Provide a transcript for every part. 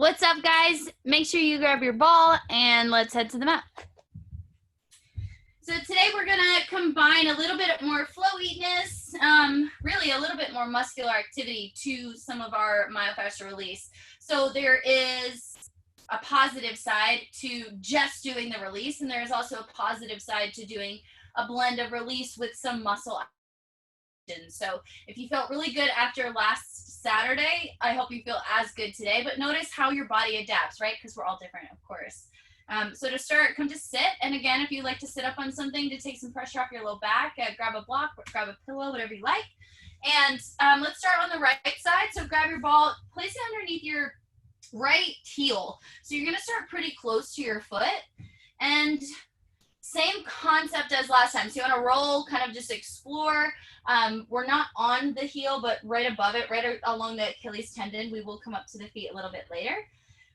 What's up, guys? Make sure you grab your ball and let's head to the mat. So today we're gonna combine a little bit more flowetiness, really a little bit more muscular activity to some of our myofascial release. So there is a positive side to just doing the release, and there is also a positive side to doing a blend of release with some muscle action. So if you felt really good after last Saturday, I hope you feel as good today, but notice how your body adapts, right? Because we're all different, of course. So to start, come to sit. And again, if you like to sit up on something to take some pressure off your low back, grab a block, grab a pillow, whatever you like. And let's start on the right side. So grab your ball, place it underneath your right heel. So you're gonna start pretty close to your foot. And same concept as last time. So you wanna roll, kind of just explore. We're not on the heel, but right above it, right along the Achilles tendon. We will come up to the feet a little bit later.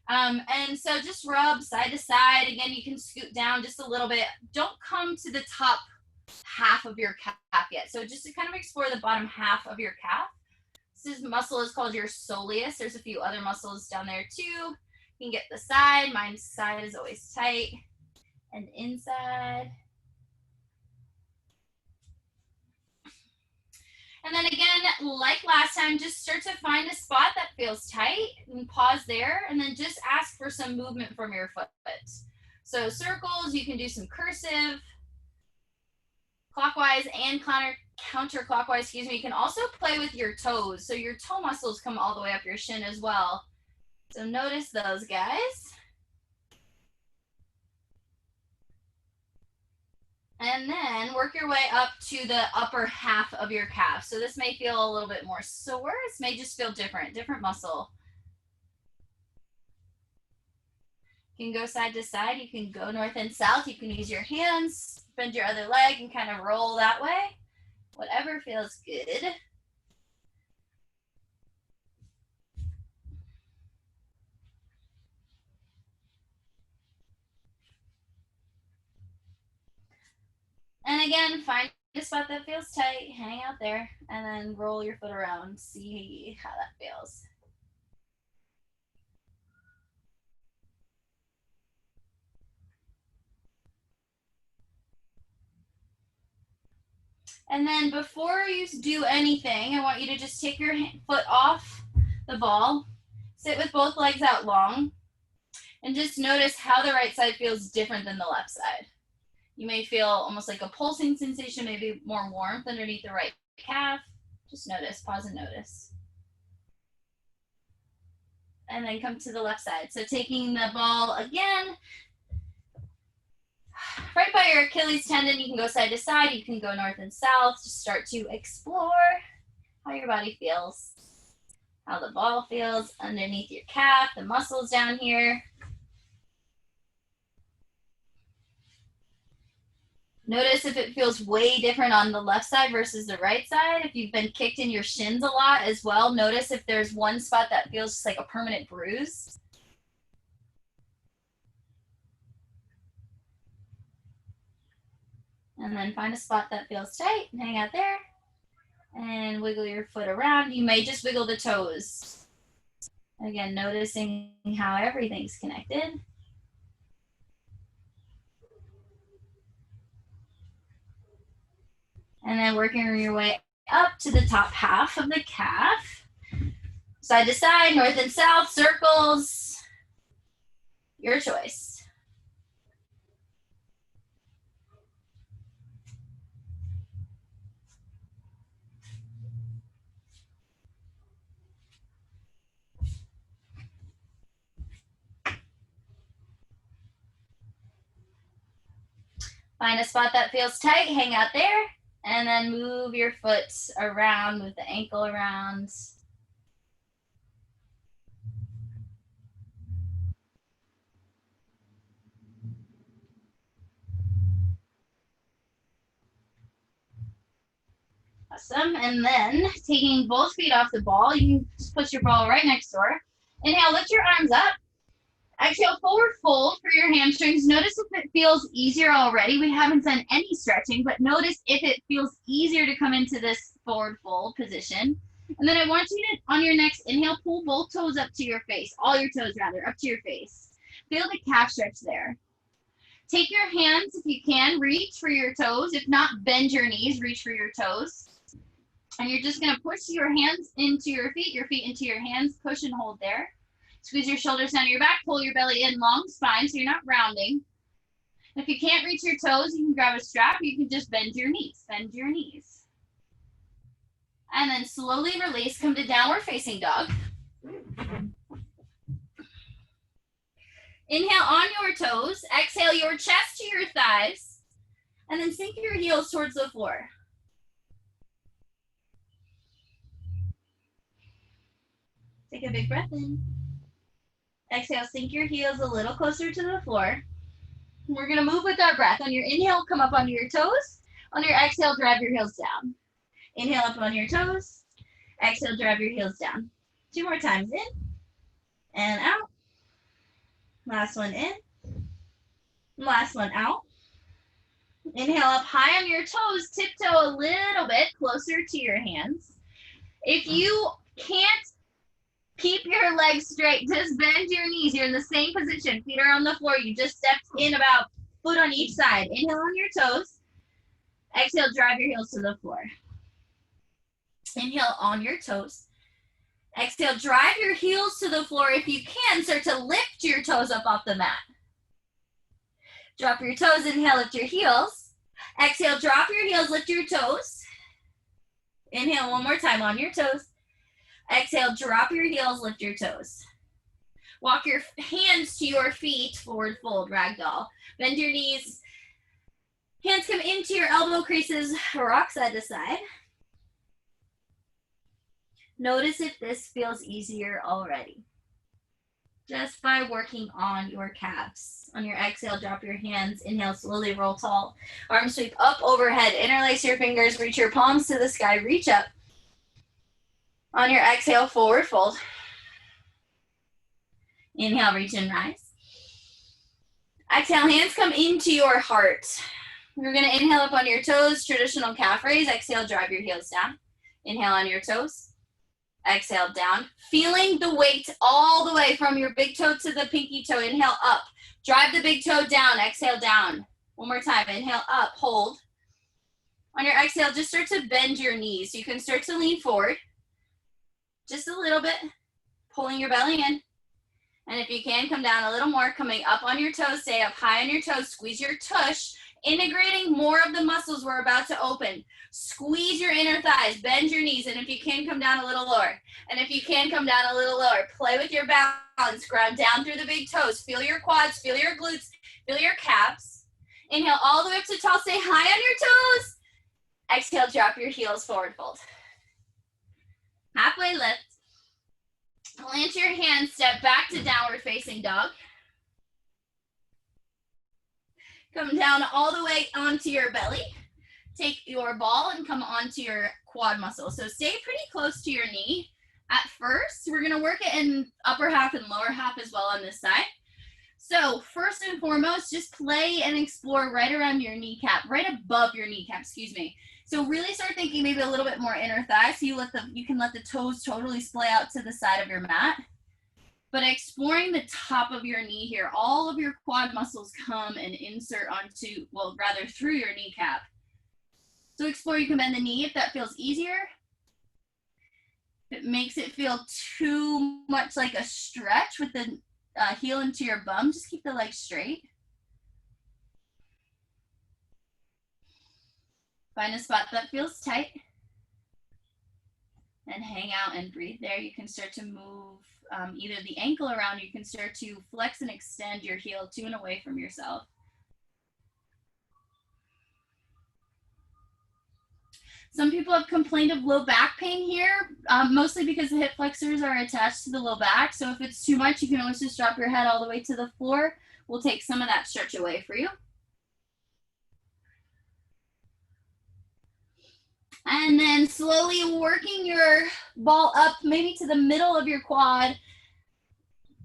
And so just rub side to side. Again, you can scoot down just a little bit. Don't come to the top half of your calf yet. So just to kind of explore the bottom half of your calf. This muscle is called your soleus. There's a few other muscles down there too. You can get the side. Mine's side is always tight. And inside. And then again, like last time, just start to find a spot that feels tight and pause there, and then just ask for some movement from your foot. So circles, you can do some cursive, clockwise and counterclockwise, excuse me. You can also play with your toes. So your toe muscles come all the way up your shin as well. So notice those, guys. And then work your way up to the upper half of your calf. So this may feel a little bit more sore. This may just feel different muscle. You can go side to side. You can go north and south. You can use your hands, bend your other leg and kind of roll that way. Whatever feels good. And again, find a spot that feels tight, hang out there, and then roll your foot around, see how that feels. And then before you do anything, I want you to just take your foot off the ball, sit with both legs out long, and just notice how the right side feels different than the left side. You may feel almost like a pulsing sensation, maybe more warmth underneath the right calf. Just notice, pause and notice. And then come to the left side. So taking the ball again, right by your Achilles tendon, you can go side to side, you can go north and south. Just start to explore how your body feels, how the ball feels underneath your calf, the muscles down here. Notice if it feels way different on the left side versus the right side. If you've been kicked in your shins a lot as well, notice if there's one spot that feels just like a permanent bruise. And then find a spot that feels tight and hang out there. And wiggle your foot around. You may just wiggle the toes. Again, noticing how everything's connected. And then working your way up to the top half of the calf. Side to side, north and south, circles. Your choice. Find a spot that feels tight, hang out there. And then move your foot around, move the ankle around. Awesome. And then taking both feet off the ball, you can just put your ball right next to her. Inhale, lift your arms up. Exhale, forward fold for your hamstrings. Notice if it feels easier already. We haven't done any stretching, but notice if it feels easier to come into this forward fold position. And then I want you to, on your next inhale, pull both toes up to your face, all your toes rather, up to your face. Feel the calf stretch there. Take your hands, if you can, reach for your toes. If not, bend your knees, reach for your toes. And you're just gonna push your hands into your feet into your hands, push and hold there. Squeeze your shoulders down your back, pull your belly in, long spine, so you're not rounding. If you can't reach your toes, you can grab a strap, you can just bend your knees, And then slowly release, come to downward facing dog. Inhale on your toes, exhale your chest to your thighs, and then sink your heels towards the floor. Take a big breath in. Exhale, sink your heels a little closer to the floor. We're gonna move with our breath. On your inhale, come up onto your toes. On your exhale, drive your heels down. Inhale up on your toes. Exhale, drive your heels down. 2 more times, in and out. Last one in. Last one out. Inhale up high on your toes, tiptoe a little bit closer to your hands. If you can't keep your legs straight, just bend your knees. You're in the same position, feet are on the floor. You just stepped in about foot on each side. Inhale on your toes. Exhale, drive your heels to the floor. Inhale on your toes. Exhale, drive your heels to the floor. If you can, start to lift your toes up off the mat. Drop your toes, inhale, lift your heels. Exhale, drop your heels, lift your toes. Inhale one more time on your toes. Exhale, drop your heels, lift your toes. Walk your hands to your feet, forward fold, ragdoll. Bend your knees. Hands come into your elbow creases, rock side to side. Notice if this feels easier already. Just by working on your calves. On your exhale, drop your hands. Inhale, slowly roll tall. Arms sweep up overhead. Interlace your fingers. Reach your palms to the sky. Reach up. On your exhale, forward fold. Inhale, reach and rise. Exhale, hands come into your heart. We're going to inhale up on your toes, traditional calf raise. Exhale, drive your heels down. Inhale on your toes. Exhale, down. Feeling the weight all the way from your big toe to the pinky toe. Inhale, up. Drive the big toe down. Exhale, down. One more time. Inhale, up. Hold. On your exhale, just start to bend your knees. You can start to lean forward. Just a little bit. Pulling your belly in. And if you can, come down a little more. Coming up on your toes. Stay up high on your toes. Squeeze your tush. Integrating more of the muscles we're about to open. Squeeze your inner thighs, bend your knees, and if you can, come down a little lower. And if you can, come down a little lower. Play with your balance, ground down through the big toes. Feel your quads, feel your glutes, feel your calves. Inhale all the way up to tall, stay high on your toes. Exhale, drop your heels, forward fold. Halfway lift. Plant your hands, step back to downward facing dog. Come down all the way onto your belly. Take your ball and come onto your quad muscle. So stay pretty close to your knee. At first, we're gonna work it in upper half and lower half as well on this side. So first and foremost, just play and explore right around your kneecap, right above your kneecap, excuse me. So really start thinking maybe a little bit more inner thigh, so you can let the toes totally splay out to the side of your mat. But exploring the top of your knee here, all of your quad muscles come and insert onto, well, rather through your kneecap. So explore, you can bend the knee if that feels easier. If it makes it feel too much like a stretch with the heel into your bum, just keep the legs straight. Find a spot that feels tight. And hang out and breathe there. You can start to move either the ankle around, you can start to flex and extend your heel to and away from yourself. Some people have complained of low back pain here, mostly because the hip flexors are attached to the low back. So if it's too much, you can always just drop your head all the way to the floor. We'll take some of that stretch away for you. And then slowly working your ball up, maybe to the middle of your quad,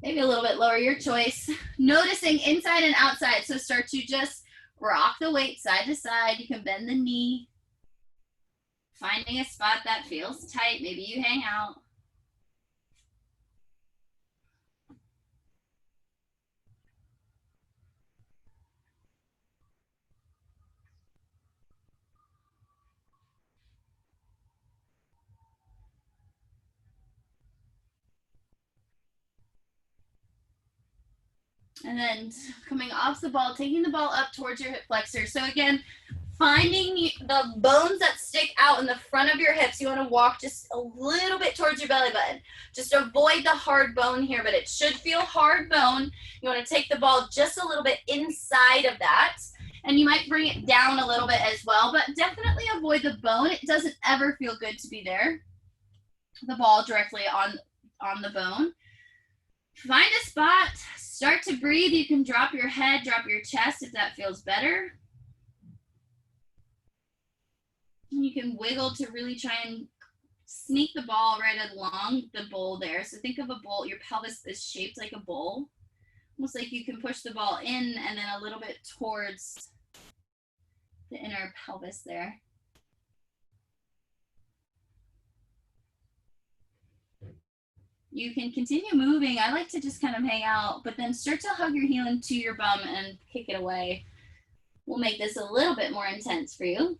maybe a little bit lower, your choice. Noticing inside and outside. So start to just rock the weight side to side. You can bend the knee. Finding a spot that feels tight. Maybe you hang out. And then coming off the ball, taking the ball up towards your hip flexor. So again, finding the bones that stick out in the front of your hips. You want to walk just a little bit towards your belly button. Just avoid the hard bone here, but it should feel hard bone. You want to take the ball just a little bit inside of that. And you might bring it down a little bit as well, but definitely avoid the bone. It doesn't ever feel good to be there. The ball directly on the bone. Find a spot. Start to breathe. You can drop your head, drop your chest if that feels better. You can wiggle to really try and sneak the ball right along the bowl there. So think of a bowl. Your pelvis is shaped like a bowl. Almost like you can push the ball in and then a little bit towards the inner pelvis there. You can continue moving. I like to just kind of hang out, but then start to hug your heel into your bum and kick it away. We'll make this a little bit more intense for you.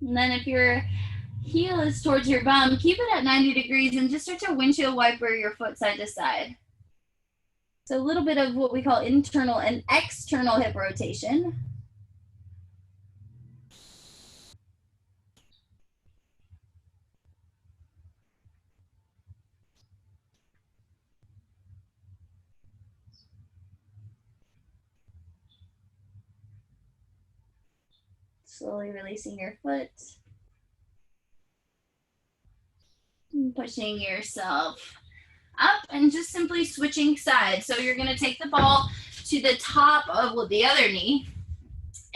And then if your heel is towards your bum, keep it at 90 degrees and just start to windshield wiper your foot side to side. So a little bit of what we call internal and external hip rotation. Slowly releasing your foot. And pushing yourself up and just simply switching sides. So you're going to take the ball to the top of the other knee.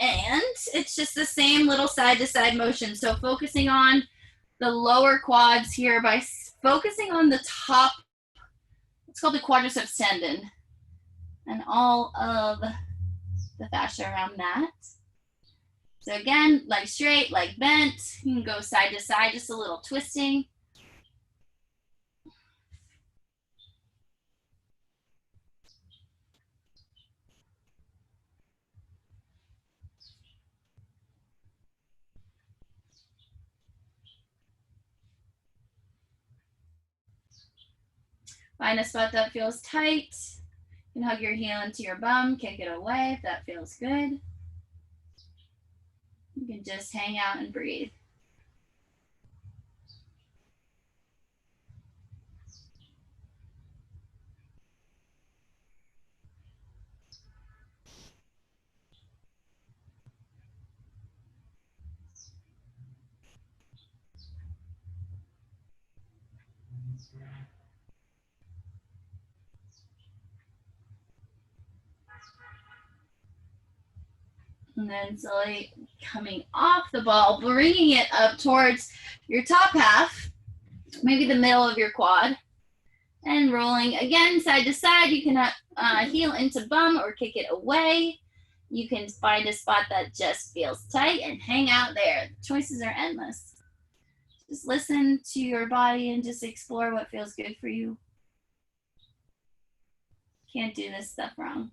And it's just the same little side to side motion. So focusing on the lower quads here by focusing on the top. It's called the quadriceps tendon. And all of the fascia around that. So again, leg straight, leg bent. You can go side to side, just a little twisting. Find a spot that feels tight. You can hug your heel into your bum, kick it away if that feels good. You can just hang out and breathe. And then slowly coming off the ball, bringing it up towards your top half, maybe the middle of your quad, and rolling again side to side. You can heel into bum or kick it away. You can find a spot that just feels tight and hang out there. The choices are endless. Just listen to your body and just explore what feels good for you. Can't do this stuff wrong.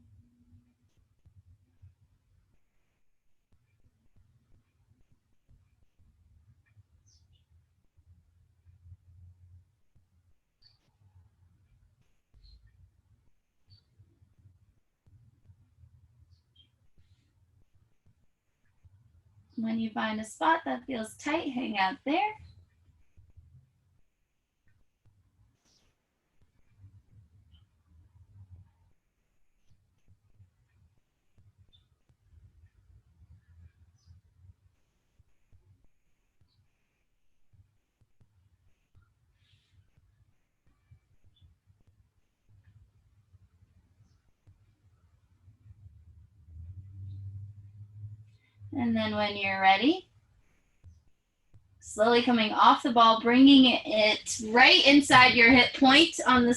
When you find a spot that feels tight, hang out there. And then when you're ready, slowly coming off the ball, bringing it right inside your hip point on the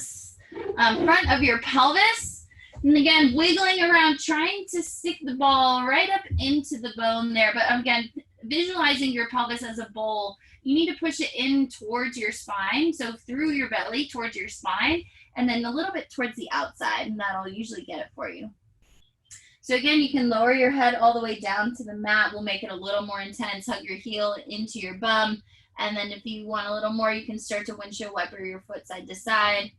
front of your pelvis. And again, wiggling around, trying to stick the ball right up into the bone there. But again, visualizing your pelvis as a bowl, you need to push it in towards your spine. So through your belly towards your spine, and then a little bit towards the outside, and that'll usually get it for you. So again, you can lower your head all the way down to the mat. We'll make it a little more intense. Hug your heel into your bum. And then if you want a little more, you can start to windshield wiper your foot side to side,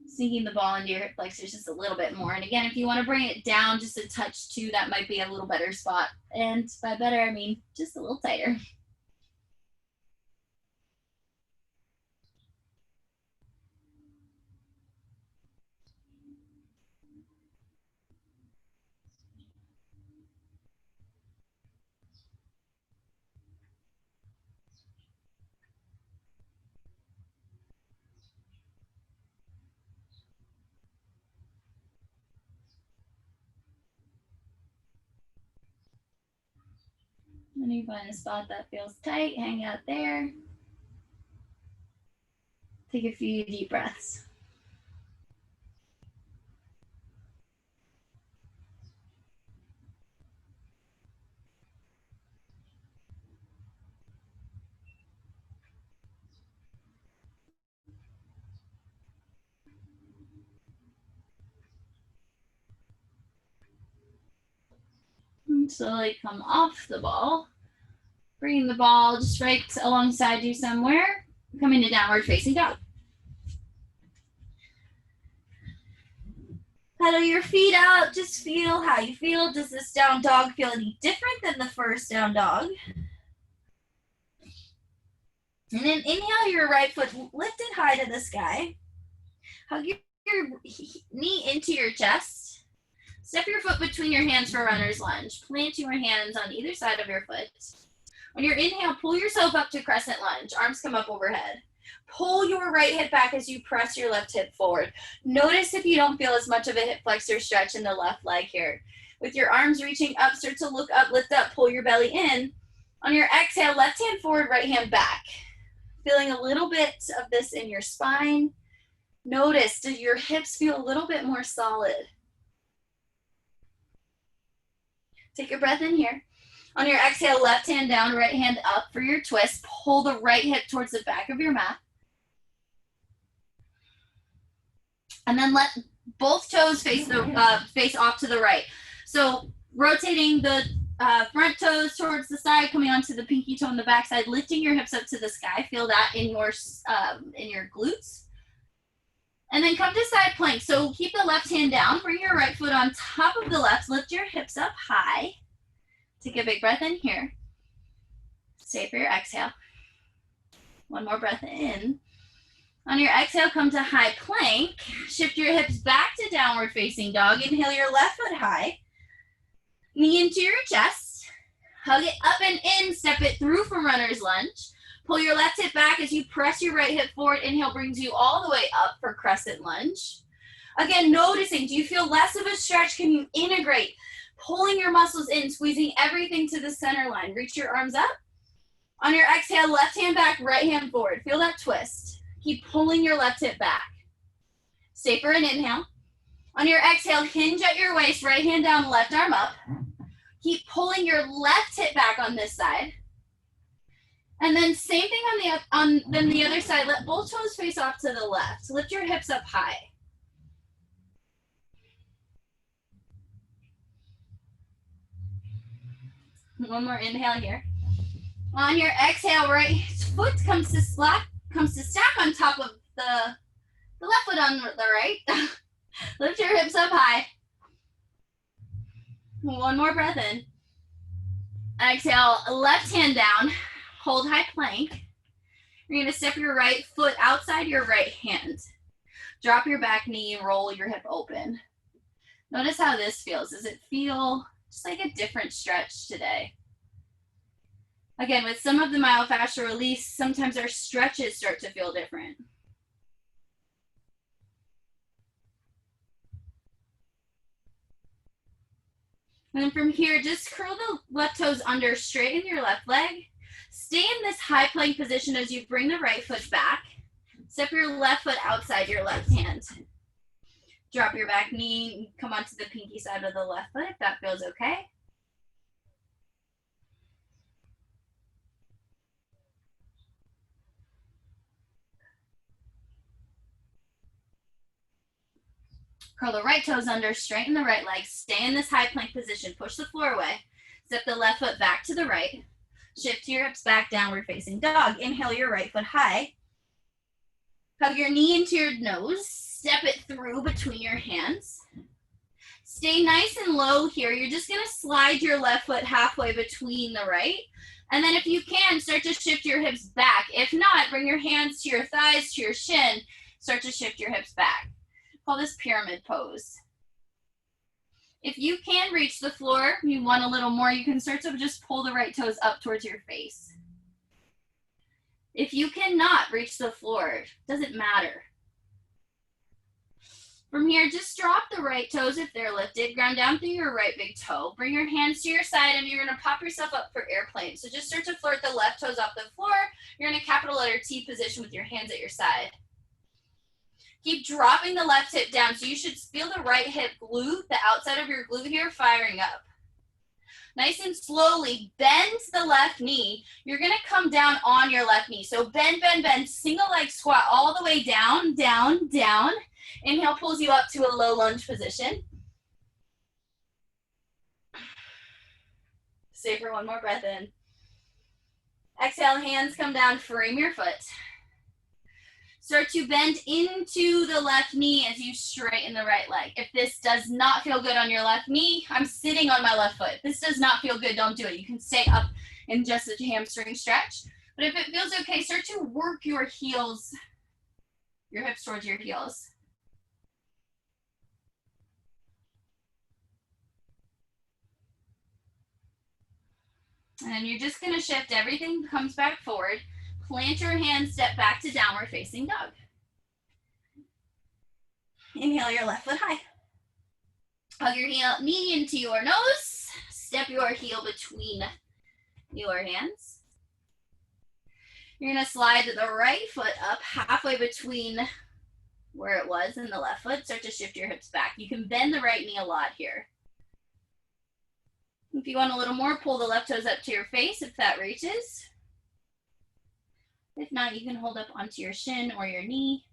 sinking the ball into your hip flexors just a little bit more. And again, if you want to bring it down just a touch too, that might be a little better spot. And by better, I mean just a little tighter. And you find a spot that feels tight, hang out there. Take a few deep breaths. And slowly come off the ball. Bringing the ball just right alongside you somewhere. Coming to downward facing dog. Pedal your feet out. Just feel how you feel. Does this down dog feel any different than the first down dog? And then inhale your right foot lifted high to the sky. Hug your knee into your chest. Step your foot between your hands for runner's lunge. Plant your hands on either side of your foot. On your inhale, pull yourself up to crescent lunge. Arms come up overhead. Pull your right hip back as you press your left hip forward. Notice if you don't feel as much of a hip flexor stretch in the left leg here. With your arms reaching up, start to look up, lift up, pull your belly in. On your exhale, left hand forward, right hand back. Feeling a little bit of this in your spine. Notice, do your hips feel a little bit more solid? Take a breath in here. On your exhale, left hand down, right hand up for your twist. Pull the right hip towards the back of your mat. And then let both toes face off to the right. So rotating the front toes towards the side, coming onto the pinky toe on the back side, lifting your hips up to the sky. Feel that in your glutes. And then come to side plank. So keep the left hand down. Bring your right foot on top of the left. Lift your hips up high. Take a big breath in here. Stay for your exhale. One more breath in. On your exhale, come to high plank. Shift your hips back to downward facing dog. Inhale your left foot high. Knee into your chest. Hug it up and in. Step it through from runner's lunge. Pull your left hip back as you press your right hip forward. Inhale brings you all the way up for crescent lunge. Again, noticing, do you feel less of a stretch? Can you integrate? Pulling your muscles in, squeezing everything to the center line. Reach your arms up. On your exhale, left hand back, right hand forward. Feel that twist. Keep pulling your left hip back. Stay for an inhale. On your exhale, hinge at your waist, right hand down, left arm up. Keep pulling your left hip back on this side. And then same thing on the other side. Let both toes face off to the left. Lift your hips up high. One more inhale here. On your exhale, right foot comes to stack on top of the left foot on the right. Lift your hips up high. One more breath in. Exhale, left hand down. Hold high plank. You're going to step your right foot outside your right hand. Drop your back knee and roll your hip open. Notice how this feels. Does it feel just like a different stretch today? Again, with some of the myofascial release, sometimes our stretches start to feel different. And then from here, just curl the left toes under, straighten your left leg. Stay in this high plank position as you bring the right foot back. Step your left foot outside your left hand. Drop your back knee, come onto the pinky side of the left foot if that feels okay. Curl the right toes under, straighten the right leg, stay in this high plank position, push the floor away, step the left foot back to the right, shift your hips back, downward facing dog. Inhale your right foot high, hug your knee into your nose, step it through between your hands. Stay nice and low here. You're just gonna slide your left foot halfway between the right. And then if you can, start to shift your hips back. If not, bring your hands to your thighs, to your shin, start to shift your hips back. Call this pyramid pose. If you can reach the floor, you want a little more, you can start to just pull the right toes up towards your face. If you cannot reach the floor, it doesn't matter. From here, just drop the right toes if they're lifted, ground down through your right big toe. Bring your hands to your side and you're gonna pop yourself up for airplane. So just start to float the left toes off the floor. You're in a capital letter T position with your hands at your side. Keep dropping the left hip down. So you should feel the right hip glute, the outside of your glute here firing up. Nice and slowly bend the left knee. You're gonna come down on your left knee. So bend, bend, bend, single leg squat all the way down, down, down. Inhale pulls you up to a low lunge position. Stay for one more breath in. Exhale, hands come down, frame your foot. Start to bend into the left knee as you straighten the right leg. If this does not feel good on your left knee, I'm sitting on my left foot. If this does not feel good, don't do it. You can stay up in just a hamstring stretch. But if it feels okay, start to work your heels, your hips towards your heels. And then you're just gonna shift, everything comes back forward. Plant your hands, step back to downward facing dog. Inhale your left foot high. Hug your knee into your nose. Step your heel between your hands. You're gonna slide the right foot up halfway between where it was and the left foot. Start to shift your hips back. You can bend the right knee a lot here. If you want a little more, pull the left toes up to your face if that reaches. If not, you can hold up onto your shin or your knee.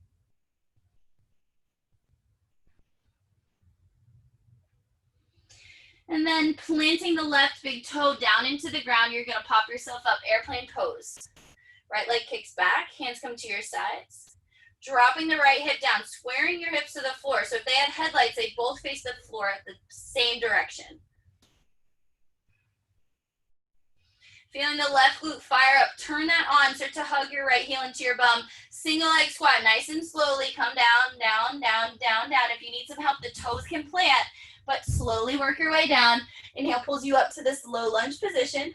And then planting the left big toe down into the ground, you're gonna pop yourself up, airplane pose. Right leg kicks back, hands come to your sides. Dropping the right hip down, squaring your hips to the floor. So if they had headlights, they both face the floor at the same direction. Feeling the left glute fire up, turn that on, start to hug your right heel into your bum. Single leg squat, nice and slowly, come down, down, down, down, down. If you need some help, the toes can plant, but slowly work your way down. Inhale pulls you up to this low lunge position.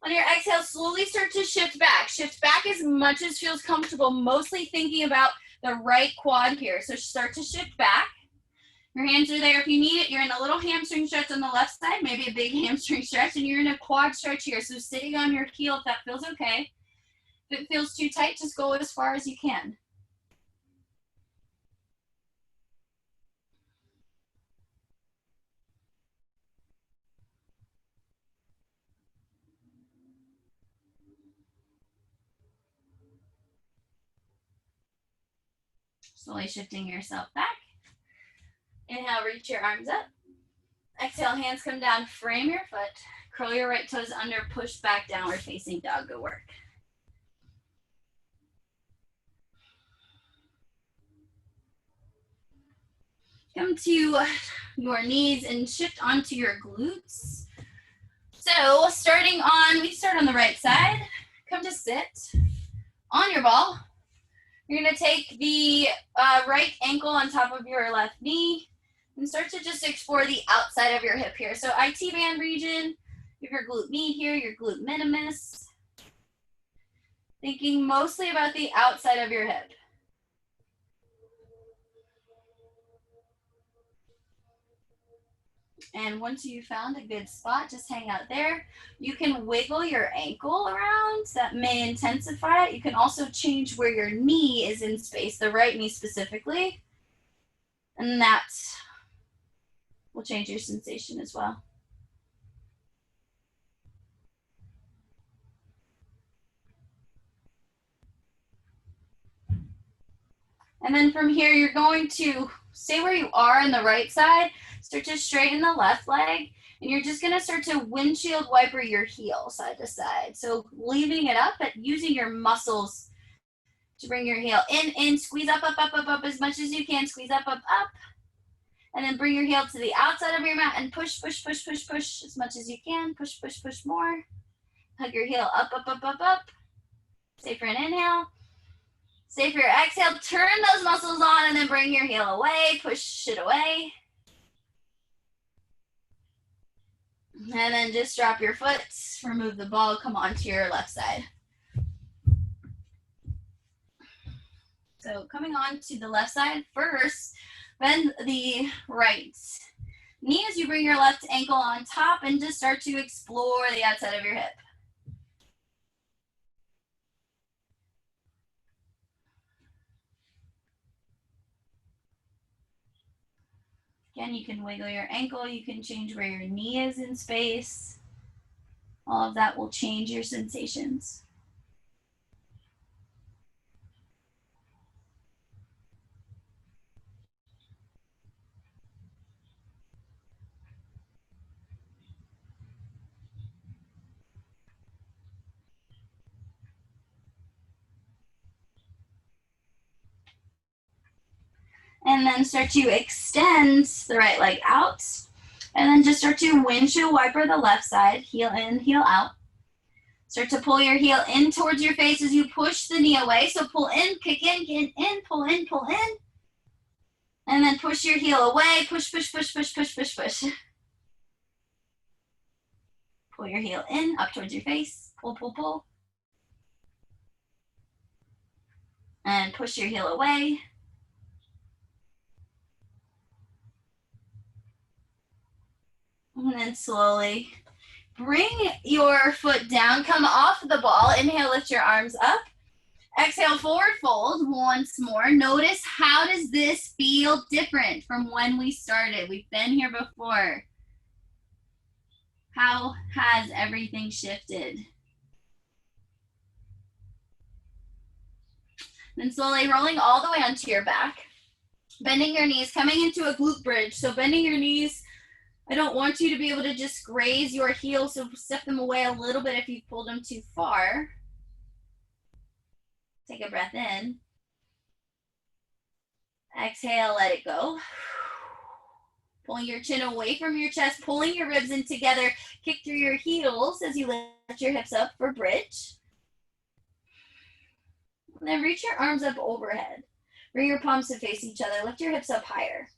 On your exhale, slowly start to shift back. Shift back as much as feels comfortable, mostly thinking about the right quad here. So start to shift back. Your hands are there if you need it. You're in a little hamstring stretch on the left side, maybe a big hamstring stretch, and you're in a quad stretch here. So sitting on your heel if that feels okay. If it feels too tight, just go as far as you can. Slowly shifting yourself back. Inhale, reach your arms up. Exhale, hands come down, frame your foot. Curl your right toes under, push back, downward facing dog, go work. Come to your knees and shift onto your glutes. So we start on the right side. Come to sit on your ball. You're gonna take the right ankle on top of your left knee and start to just explore the outside of your hip here. So IT band region, you have your glute med here, your glute minimus. Thinking mostly about the outside of your hip. And once you found a good spot, just hang out there. You can wiggle your ankle around. That may intensify it. You can also change where your knee is in space, the right knee specifically. And that will change your sensation as well. And then from here, you're going to stay where you are on the right side, start to straighten the left leg, and you're just gonna start to windshield wiper your heel side to side. So leaving it up, but using your muscles to bring your heel in, squeeze up, up, up, up, up as much as you can, squeeze up, up, up. And then bring your heel to the outside of your mat and push, push, push, push, push as much as you can. Push, push, push more. Hug your heel up, up, up, up, up. Stay for an inhale. Stay for your exhale. Turn those muscles on and then bring your heel away. Push it away. And then just drop your foot. Remove the ball. Come onto your left side. So coming on to the left side first, bend the right knee as you bring your left ankle on top and just start to explore the outside of your hip. Again, you can wiggle your ankle, you can change where your knee is in space. All of that will change your sensations. And then start to extend the right leg out. And then just start to windshield wiper the left side, heel in, heel out. Start to pull your heel in towards your face as you push the knee away. So pull in, kick in, pull in, pull in. And then push your heel away, push, push, push, push, push, push, push. Pull your heel in, up towards your face, pull, pull, pull. And push your heel away. And then slowly bring your foot down, come off the ball. Inhale, lift your arms up. Exhale, forward fold once more. Notice, how does this feel different from when we started? We've been here before. How has everything shifted? Then slowly rolling all the way onto your back. Bending your knees, coming into a glute bridge. So bending your knees, I don't want you to be able to just graze your heels, so step them away a little bit if you've pulled them too far. Take a breath in. Exhale, let it go. Pulling your chin away from your chest, pulling your ribs in together. Kick through your heels as you lift your hips up for bridge. And then reach your arms up overhead. Bring your palms to face each other. Lift your hips up higher.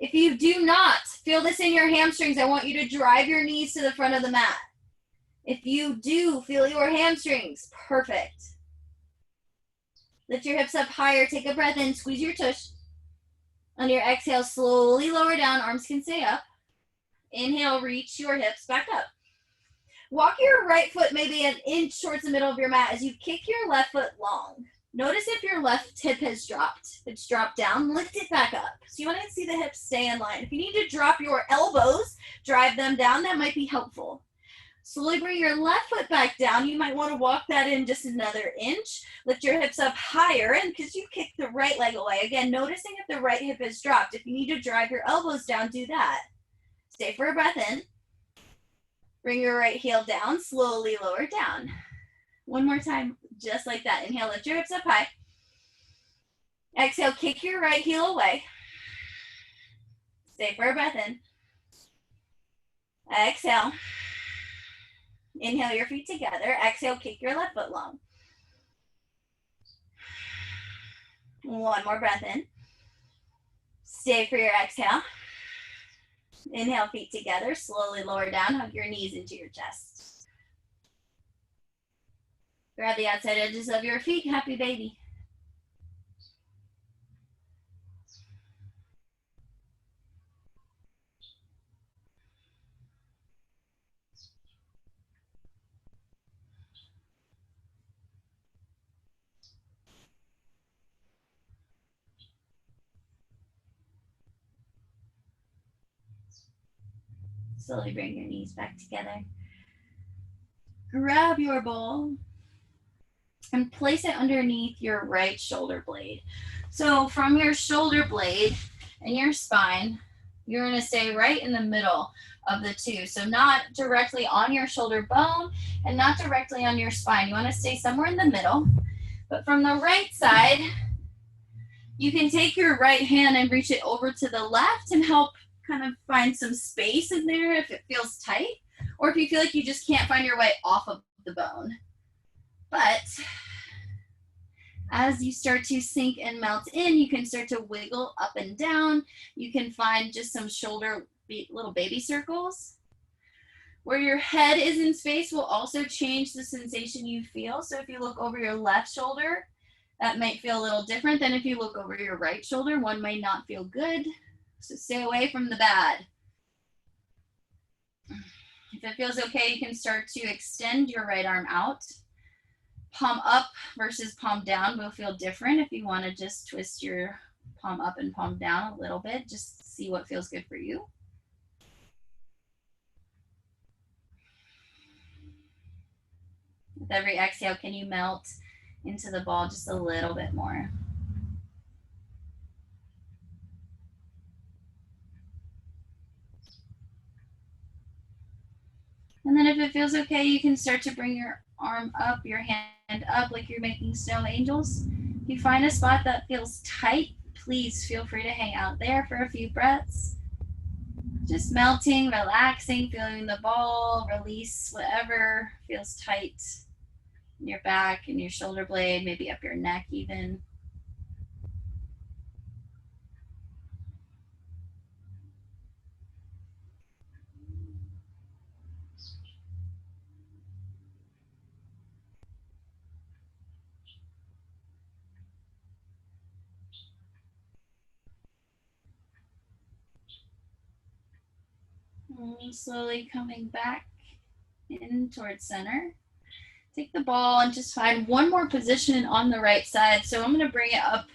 If you do not feel this in your hamstrings, I want you to drive your knees to the front of the mat. If you do feel your hamstrings, perfect. Lift your hips up higher. Take a breath in. Squeeze your tush. On your exhale, slowly lower down. Arms can stay up. Inhale, reach your hips back up. Walk your right foot maybe an inch towards the middle of your mat as you kick your left foot long. Notice if your left hip has dropped. It's dropped down, lift it back up. So you want to see the hips stay in line. If you need to drop your elbows, drive them down, that might be helpful. Slowly bring your left foot back down. You might want to walk that in just another inch. Lift your hips up higher, and because you kicked the right leg away. Again, noticing if the right hip has dropped. If you need to drive your elbows down, do that. Stay for a breath in. Bring your right heel down, slowly lower down. One more time, just like that. Inhale, lift your hips up high. Exhale, kick your right heel away. Stay for a breath in. Exhale. Inhale your feet together. Exhale, kick your left foot long. One more breath in. Stay for your exhale. Inhale, feet together. Slowly lower down. Hug your knees into your chest. Grab the outside edges of your feet. Happy baby. Slowly bring your knees back together. Grab your ball and place it underneath your right shoulder blade. So from your shoulder blade and your spine, you're going to stay right in the middle of the two. So not directly on your shoulder bone and not directly on your spine. You want to stay somewhere in the middle. But from the right side, you can take your right hand and reach it over to the left and help kind of find some space in there if it feels tight, or if you feel like you just can't find your way off of the bone. But as you start to sink and melt in, you can start to wiggle up and down. You can find just some shoulder little baby circles. Where your head is in space will also change the sensation you feel. So if you look over your left shoulder, that might feel a little different than if you look over your right shoulder. One might not feel good. So stay away from the bad. If it feels okay, you can start to extend your right arm out. Palm up versus palm down will feel different. If you want to just twist your palm up and palm down a little bit, just see what feels good for you. With every exhale, can you melt into the ball just a little bit more? And then if it feels okay, you can start to bring your arm up, your hand up like you're making snow angels. If you find a spot that feels tight, please feel free to hang out there for a few breaths. Just melting, relaxing, feeling the ball, release whatever feels tight in your back and your shoulder blade, maybe up your neck even. And slowly coming back in towards center. Take the ball and just find one more position on the right side. So I'm going to bring it up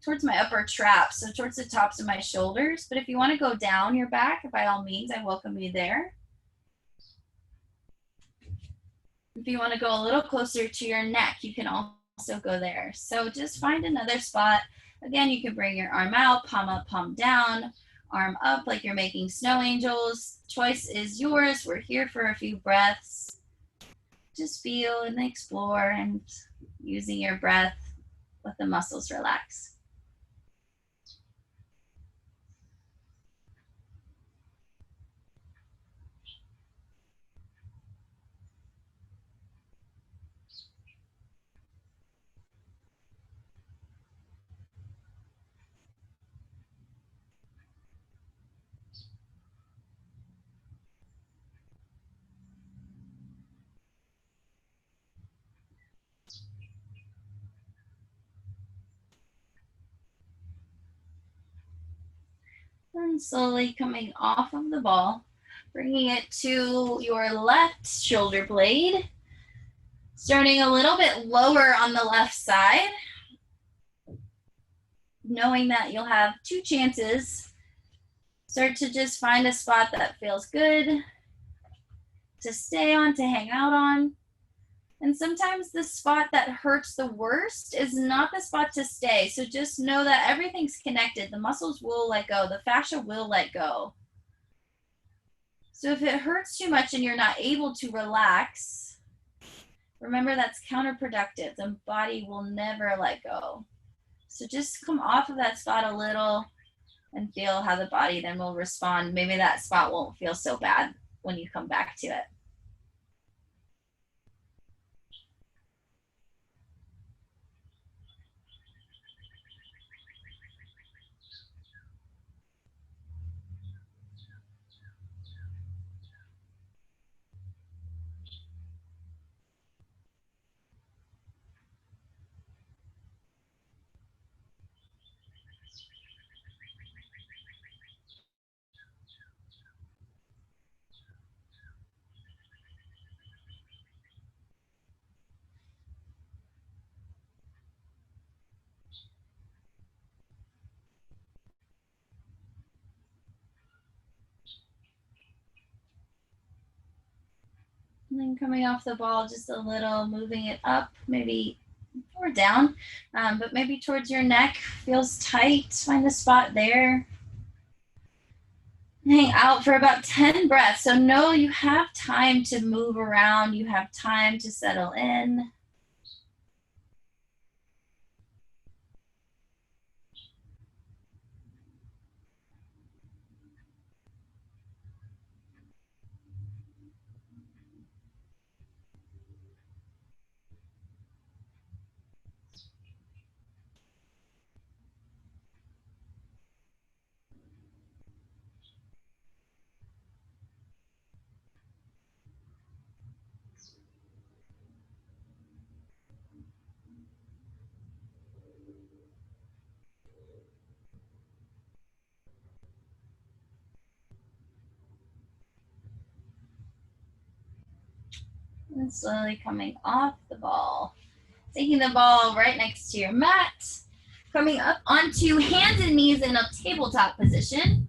towards my upper trap, so towards the tops of my shoulders. But if you want to go down your back, by all means, I welcome you there. If you want to go a little closer to your neck, you can also go there. So just find another spot. Again, you can bring your arm out, palm up, palm down, arm up like you're making snow angels. Choice is yours. We're here for a few breaths. Just feel and explore, and using your breath, let the muscles relax. And slowly coming off of the ball, bringing it to your left shoulder blade, starting a little bit lower on the left side, knowing that you'll have two chances. Start to just find a spot that feels good to stay on, to hang out on. And sometimes the spot that hurts the worst is not the spot to stay. So just know that everything's connected. The muscles will let go. The fascia will let go. So if it hurts too much and you're not able to relax, remember that's counterproductive. The body will never let go. So just come off of that spot a little and feel how the body then will respond. Maybe that spot won't feel so bad when you come back to it. And then coming off the ball just a little, moving it up, maybe or down, but maybe towards your neck. Feels tight. Find the spot there. Hang out for about 10 breaths. So know you have time to move around. You have time to settle in. And slowly coming off the ball. Taking the ball right next to your mat. Coming up onto hands and knees in a tabletop position.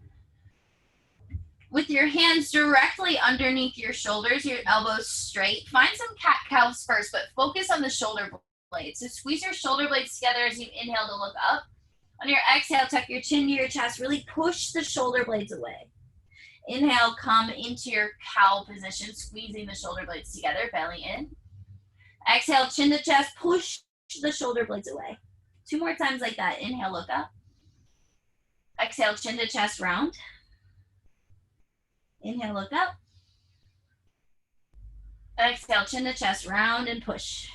With your hands directly underneath your shoulders, your elbows straight. Find some cat-cows first, but focus on the shoulder blades. So squeeze your shoulder blades together as you inhale to look up. On your exhale, tuck your chin to your chest. Really push the shoulder blades away. Inhale, come into your cow position, squeezing the shoulder blades together, belly in. Exhale, chin to chest, push the shoulder blades away. 2 more times like that. Inhale, look up. Exhale, chin to chest, round. Inhale, look up. Exhale, chin to chest, round and push.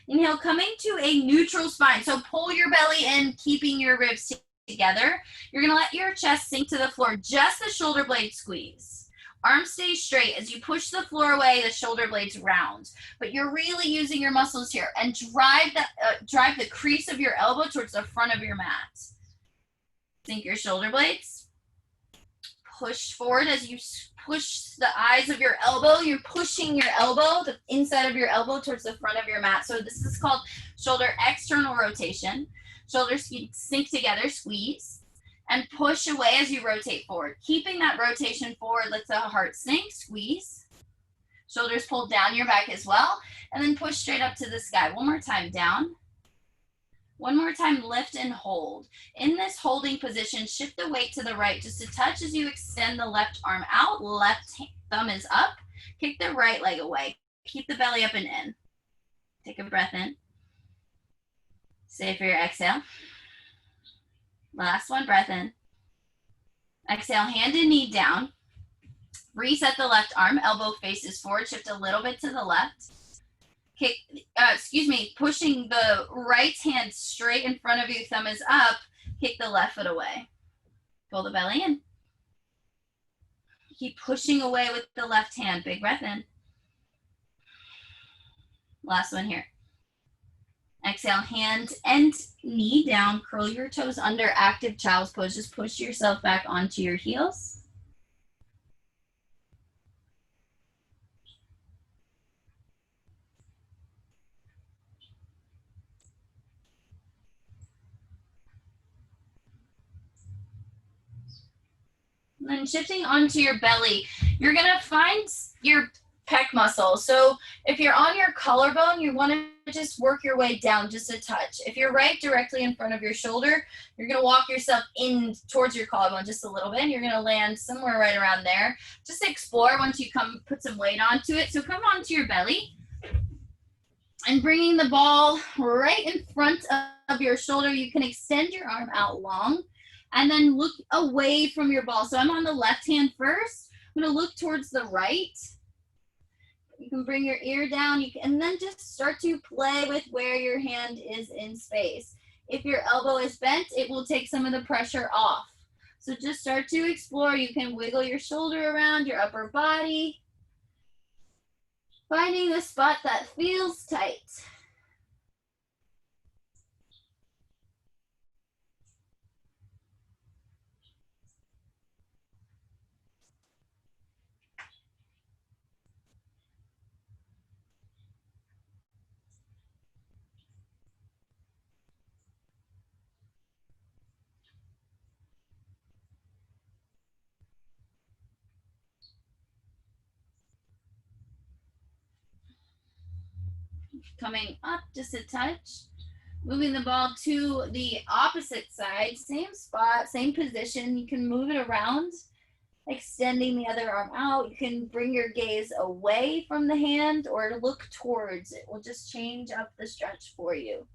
Inhale, coming to a neutral spine. So pull your belly in, keeping your ribs together. You're gonna let your chest sink to the floor, just the shoulder blade squeeze. Arms stay straight. As you push the floor away, the shoulder blades round. But you're really using your muscles here and drive the crease of your elbow towards the front of your mat. Sink your shoulder blades. Push forward as you push the eyes of your elbow. You're pushing your elbow, the inside of your elbow, towards the front of your mat. So this is called shoulder external rotation. Shoulders sink together, squeeze, and push away as you rotate forward. Keeping that rotation forward, let the heart sink, squeeze. Shoulders pull down your back as well, and then push straight up to the sky. One more time, down. One more time, lift and hold. In this holding position, shift the weight to the right just a touch as you extend the left arm out. Left thumb is up. Kick the right leg away. Keep the belly up and in. Take a breath in. Stay for your exhale. Last one, breath in. Exhale, hand and knee down. Reset the left arm, elbow faces forward, shift a little bit to the left. Pushing the right hand straight in front of you, thumb is up, kick the left foot away. Pull the belly in. Keep pushing away with the left hand, big breath in. Last one here. Exhale, hand and knee down, curl your toes under, active child's pose. Just push yourself back onto your heels. And then shifting onto your belly, you're gonna find your pec muscle. So if you're on your collarbone, you wanna just work your way down just a touch. If you're right directly in front of your shoulder, you're gonna walk yourself in towards your collarbone just a little bit. And you're gonna land somewhere right around there. Just explore once you come put some weight onto it. So come onto your belly and bringing the ball right in front of your shoulder. You can extend your arm out long and then look away from your ball. So I'm on the left hand first. I'm gonna look towards the right. You can bring your ear down, and then just start to play with where your hand is in space. If your elbow is bent, it will take some of the pressure off. So just start to explore. You can wiggle your shoulder around your upper body, finding the spot that feels tight. coming up just a touch. Moving the ball to the opposite side, same spot, same position. You can move it around, extending the other arm out. You can bring your gaze away from the hand or look towards it. We'll just change up the stretch for you.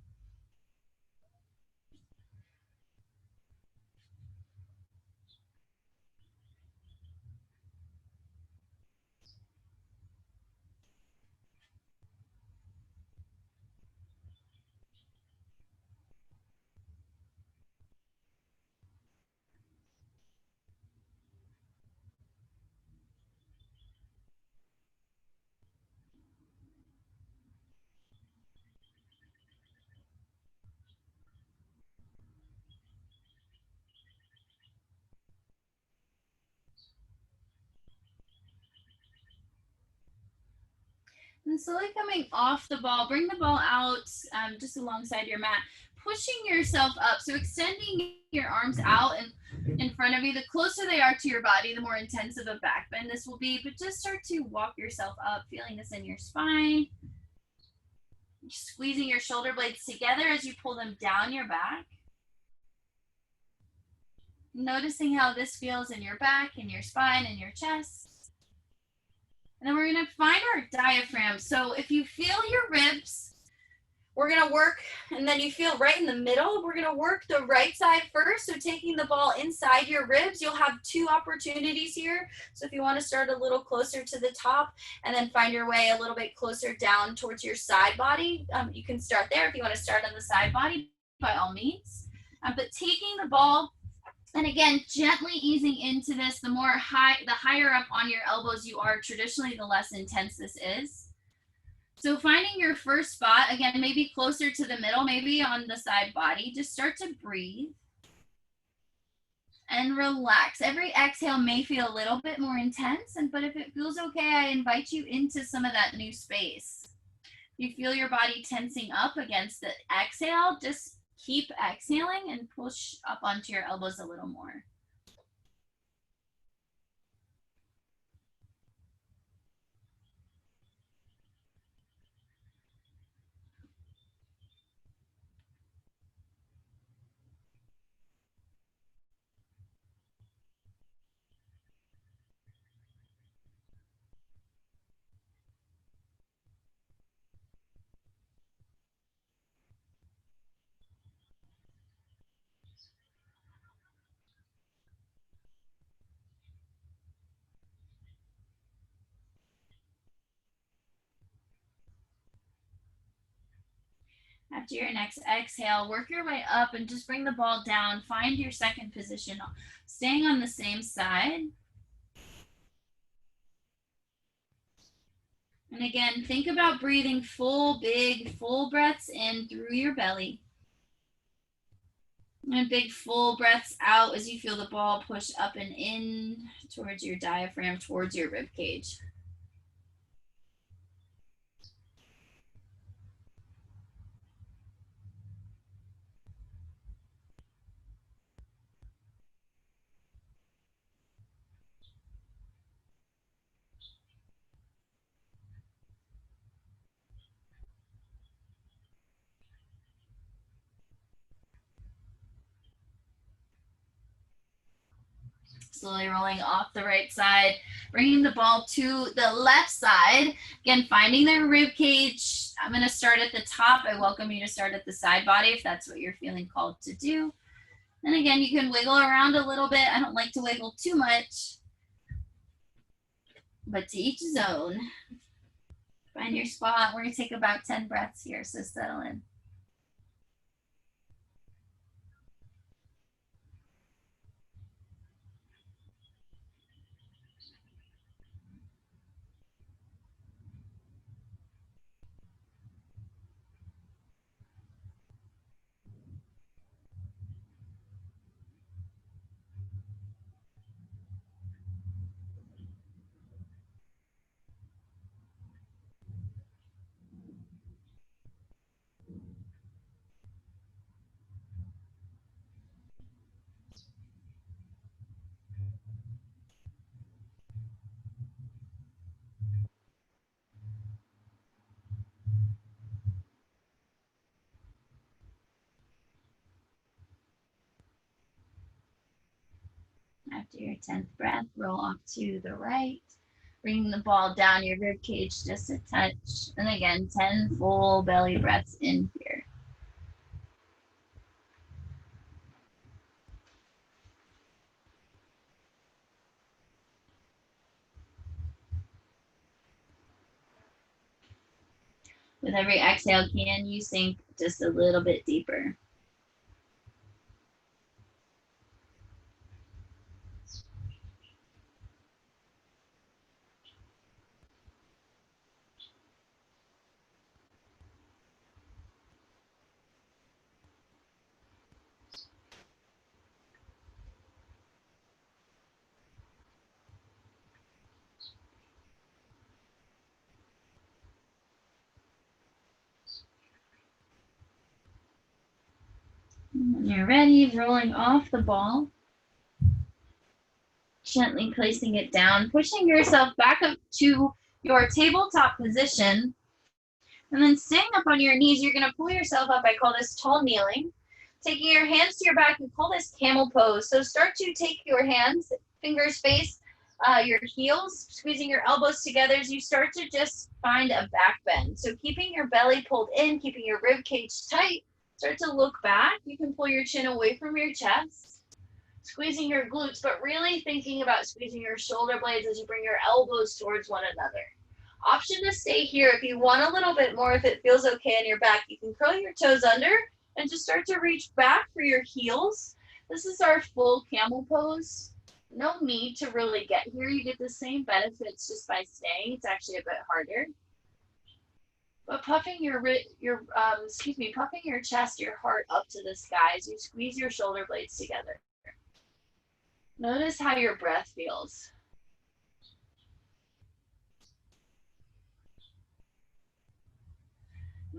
And slowly coming off the ball, bring the ball out just alongside your mat, pushing yourself up. So extending your arms out and in front of you. The closer they are to your body, the more intense of a back bend this will be. But just start to walk yourself up, feeling this in your spine. Squeezing your shoulder blades together as you pull them down your back. Noticing how this feels in your back, in your spine, in your chest. And then we're going to find our diaphragm. So if you feel your ribs, we're going to work, and then you feel right in the middle, we're going to work the right side first. So taking the ball inside your ribs, you'll have two opportunities here. So if you want to start a little closer to the top and then find your way a little bit closer down towards your side body, you can start there. If you want to start on the side body, by all means. But taking the ball, and again, gently easing into this, the higher up on your elbows you are traditionally, the less intense this is. So finding your first spot, again, maybe closer to the middle, maybe on the side body, just start to breathe and relax. Every exhale may feel a little bit more intense, but if it feels okay, I invite you into some of that new space. If you feel your body tensing up against the exhale, just keep exhaling and push up onto your elbows a little more. After your next exhale, work your way up and just bring the ball down. Find your second position, staying on the same side. And again, think about breathing full, big, full breaths in through your belly. And big, full breaths out as you feel the ball push up and in towards your diaphragm, towards your rib cage. Slowly rolling off the right side, bringing the ball to the left side. Again, finding the rib cage. I'm going to start at the top. I welcome you to start at the side body if that's what you're feeling called to do. And again, you can wiggle around a little bit. I don't like to wiggle too much, but to each his own. Find your spot. We're going to take about 10 breaths here, so settle in. After your 10th breath, roll off to the right. Bring the ball down your rib cage just a touch. And again, 10 full belly breaths in here. With every exhale, can you sink just a little bit deeper? When you're ready, rolling off the ball, gently placing it down, pushing yourself back up to your tabletop position, and then staying up on your knees, you're going to pull yourself up. I call this tall kneeling. Taking your hands to your back, we call this camel pose. So start to take your hands, fingers face your heels, squeezing your elbows together as you start to just find a back bend. So keeping your belly pulled in, keeping your rib cage tight. Start to look back. You can pull your chin away from your chest, squeezing your glutes, but really thinking about squeezing your shoulder blades as you bring your elbows towards one another. Option to stay here. If you want a little bit more, if it feels okay on your back, you can curl your toes under and just start to reach back for your heels. This is our full camel pose. No need to really get here. You get the same benefits just by staying. It's actually a bit harder. But puffing puffing your chest, your heart up to the sky as you squeeze your shoulder blades together. Notice how your breath feels.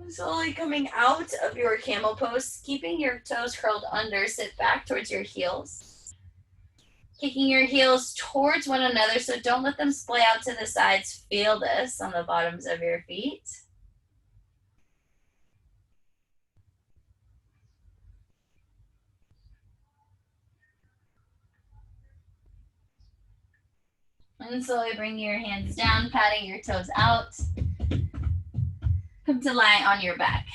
Slowly coming out of your camel pose, keeping your toes curled under, sit back towards your heels. Kicking your heels towards one another, so don't let them splay out to the sides. Feel this on the bottoms of your feet. And slowly bring your hands down, patting your toes out. Come to lie on your back.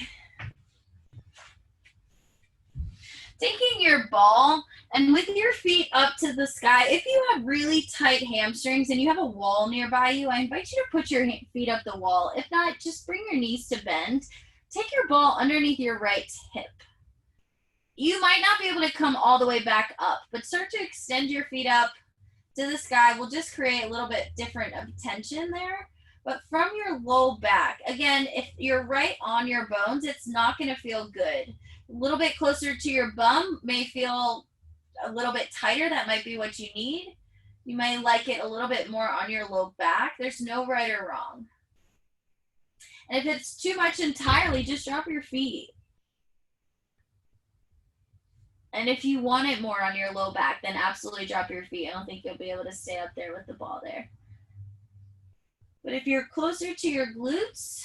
Taking your ball and with your feet up to the sky, if you have really tight hamstrings and you have a wall nearby you, I invite you to put your feet up the wall. If not, just bring your knees to bend. Take your ball underneath your right hip. You might not be able to come all the way back up, but start to extend your feet up to the sky. We'll just create a little bit different of tension there. But from your low back, again, if you're right on your bones, it's not going to feel good. A little bit closer to your bum may feel a little bit tighter. That might be what you need. You may like it a little bit more on your low back. There's no right or wrong. And if it's too much entirely, just drop your feet. And if you want it more on your low back, then absolutely drop your feet. I don't think you'll be able to stay up there with the ball there. But if you're closer to your glutes,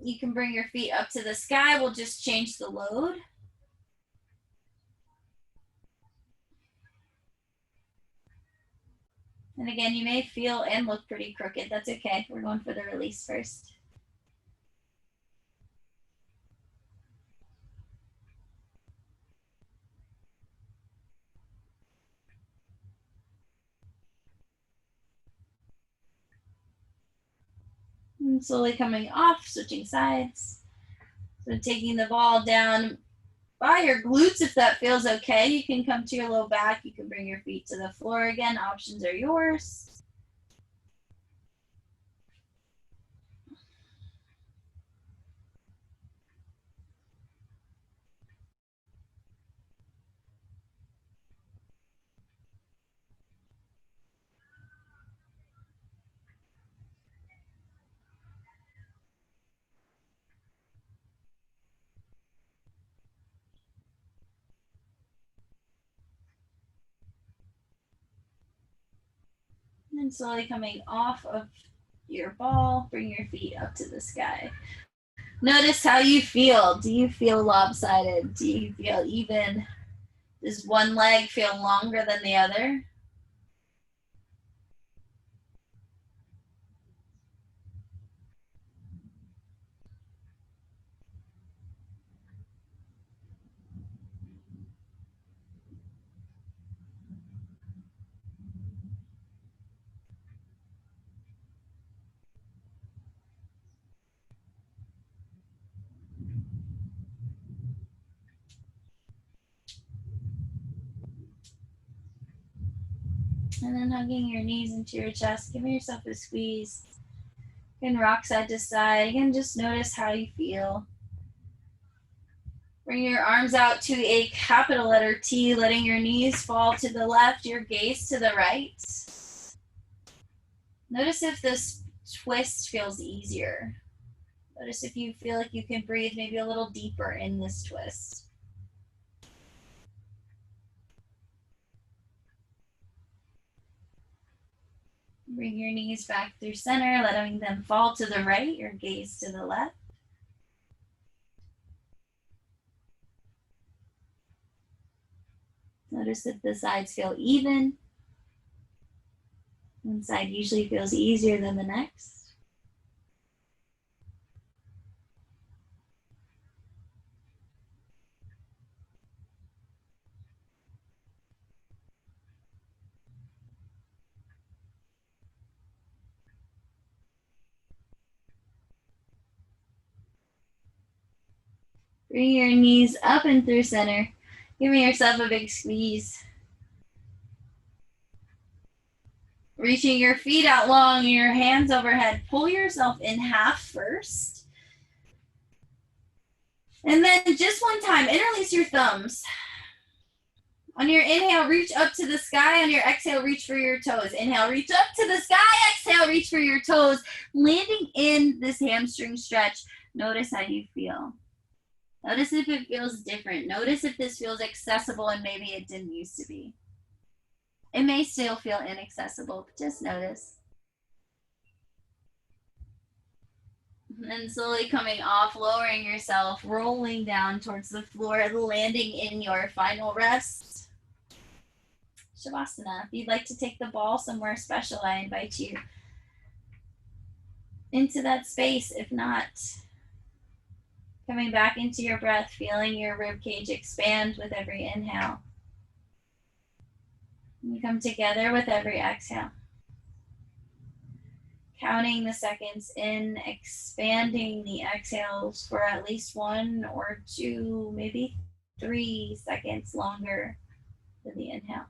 you can bring your feet up to the sky. We'll just change the load. And again, you may feel and look pretty crooked. That's okay. We're going for the release first. And slowly coming off, switching sides. So taking the ball down by your glutes, if that feels okay. You can come to your low back. You can bring your feet to the floor again. Options are yours. And then slowly coming off of your ball, bring your feet up to the sky. Notice how you feel. Do you feel lopsided? Do you feel even? Does one leg feel longer than the other? And then hugging your knees into your chest, giving yourself a squeeze. You can rock side to side. Again, just notice how you feel. Bring your arms out to a capital letter T, letting your knees fall to the left, your gaze to the right. Notice if this twist feels easier. Notice if you feel like you can breathe maybe a little deeper in this twist. Bring your knees back through center, letting them fall to the right, your gaze to the left. Notice if the sides feel even. One side usually feels easier than the next. Bring your knees up and through center, giving yourself a big squeeze. Reaching your feet out long, your hands overhead. Pull yourself in half first. And then just one time, interlace your thumbs. On your inhale, reach up to the sky. On your exhale, reach for your toes. Inhale, reach up to the sky. Exhale, reach for your toes. Landing in this hamstring stretch. Notice how you feel. Notice if it feels different. Notice if this feels accessible and maybe it didn't used to be. It may still feel inaccessible, but just notice. And slowly coming off, lowering yourself, rolling down towards the floor, landing in your final rest. Shavasana. If you'd like to take the ball somewhere special, I invite you into that space. If not, coming back into your breath, feeling your rib cage expand with every inhale. You come together with every exhale. Counting the seconds in, expanding the exhales for at least 1 or 2, maybe 3 seconds longer than the inhale.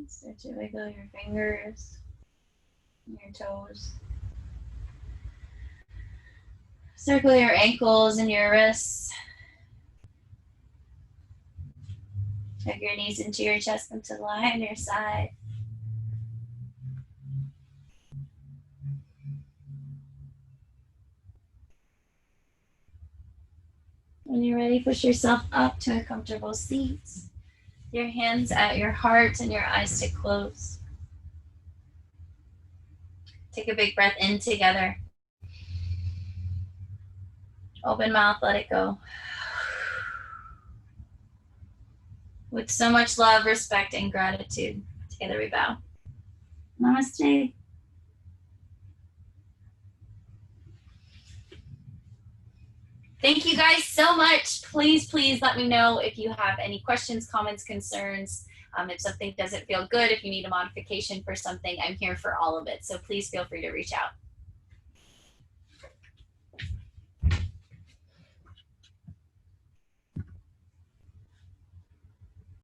Start to wiggle your fingers, your toes. Circle your ankles and your wrists. Tuck your knees into your chest and to lie on your side. When you're ready, push yourself up to a comfortable seat. Your hands at your heart and your eyes to close. Take a big breath in together. Open mouth, let it go. With so much love, respect, and gratitude, together we bow. Namaste. Thank you guys so much. Please, please let me know if you have any questions, comments, concerns. If something doesn't feel good, if you need a modification for something, I'm here for all of it. So please feel free to reach out.